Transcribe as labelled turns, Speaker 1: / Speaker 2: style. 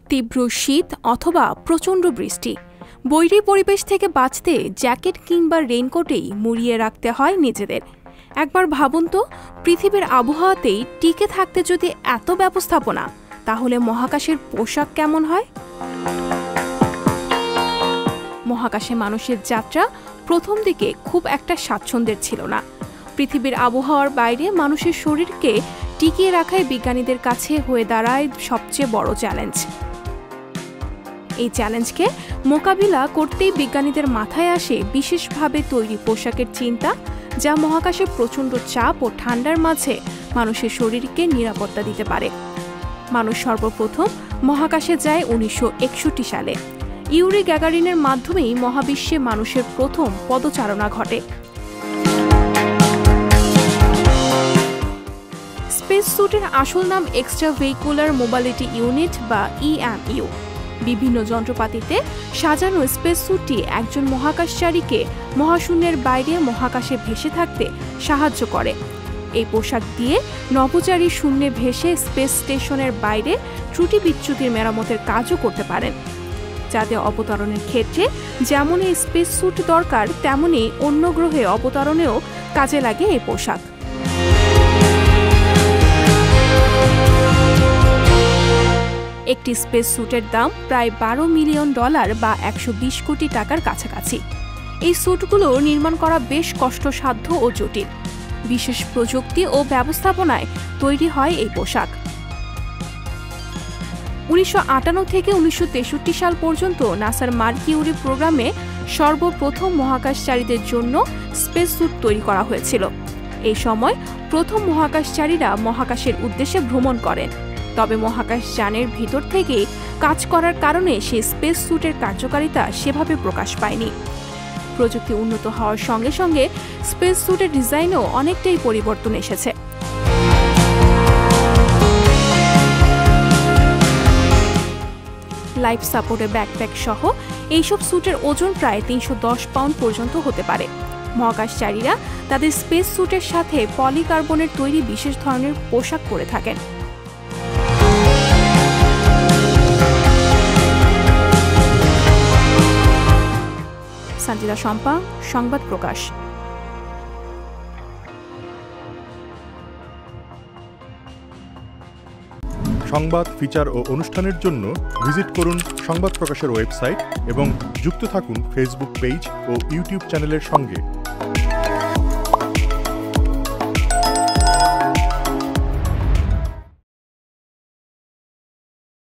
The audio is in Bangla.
Speaker 1: তীব্র শীত অথবা প্রচণ্ড বৃষ্টি, বৈরী পরিবেশ থেকে বাঁচতে জ্যাকেট কিংবা রেইনকোটেই মুড়িয়ে রাখতে হয় নিজেদের। একবার ভাবুন তো, পৃথিবীর আবহাওয়াতেই টিকে থাকতে যদি এত ব্যবস্থাপনা, তাহলে মহাকাশের পোশাক কেমন হয়? মহাকাশে মানুষের যাত্রা প্রথম দিকে খুব একটা স্বাচ্ছন্দ্যের ছিল না। পৃথিবীর আবহাওয়ার বাইরে মানুষের শরীরকে টিকিয়ে রাখাই বিজ্ঞানীদের কাছে হয়ে দাঁড়ায় সবচেয়ে বড় চ্যালেঞ্জ। এই চ্যালেঞ্জকে মোকাবিলা করতেই বিজ্ঞানীদের মাথায় আসে বিশেষভাবে তৈরি পোশাকের চিন্তা, যা মহাকাশে প্রচণ্ড চাপ ও ঠান্ডার মাঝে মানুষের শরীরকে নিরাপত্তা দিতে পারে। মানুষ সর্বপ্রথম মহাকাশে যায় 1961 সালে। ইউরি গ্যাগারিনের মাধ্যমেই মহাবিশ্বে মানুষের প্রথম পদচারণা ঘটে। স্পেস স্যুটের আসল নাম এক্সট্রা ভেহিকুলার মোবিলিটি ইউনিট বা EMU। বিভিন্ন যন্ত্রপাতিতে সাজানো স্পেস স্যুটটি একজন মহাকাশচারীকে মহাশূন্যের বাইরে মহাকাশে ভেসে থাকতে সাহায্য করে। এই পোশাক দিয়ে নভোচারী শূন্যে ভেসে স্পেস স্টেশনের বাইরে ত্রুটি বিচ্যুতির মেরামতের কাজও করতে পারেন। যাতে অবতরণের ক্ষেত্রে যেমন এই স্পেস স্যুট দরকার, তেমনি অন্য গ্রহে অবতরণেও কাজে লাগে এই পোশাক। একটি স্পেস স্যুটের দাম প্রায় $12 মিলিয়ন বা 120 কোটি টাকার কাছাকাছি। এই স্যুটগুলো নির্মাণ করা বেশ কষ্টসাধ্য ও জটিল। বিশেষ প্রযুক্তি ও ব্যবস্থাপনায় তৈরি হয় এই পোশাক। 1958 থেকে 1963 সাল পর্যন্ত নাসার মার্কিউরি প্রোগ্রামে সর্বপ্রথম মহাকাশচারীদের জন্য স্পেস স্যুট তৈরি করা হয়েছিল। এই সময় প্রথম মহাকাশচারীরা মহাকাশের উদ্দেশ্যে ভ্রমণ করেন। তবে মহাকাশযানের ভিতর থেকে কাজ করার কারণে সেই স্পেস স্যুটের কার্যকারিতা সেভাবে প্রকাশ পায়নি। প্রযুক্তি উন্নত হওয়ার সঙ্গে সঙ্গে স্পেস স্যুটের ডিজাইনেও অনেকটাই পরিবর্তন এসেছে। লাইফ সাপোর্টের ব্যাকপ্যাক সহ এইসব স্যুটের ওজন প্রায় 310 পাউন্ড পর্যন্ত হতে পারে। মহাকাশচারীরা তাদের স্পেস স্যুটের সাথে পলিকার্বনের তৈরি বিশেষ ধরনের পোশাক পরে থাকেন। সঞ্জিতা শম্পা, সংবাদ প্রকাশ।
Speaker 2: সংবাদ, ফিচার ও অনুষ্ঠানের জন্য ভিজিট করুন সংবাদ প্রকাশের ওয়েবসাইট এবং যুক্ত থাকুন ফেসবুক পেজ ও ইউটিউব চ্যানেলের সঙ্গে।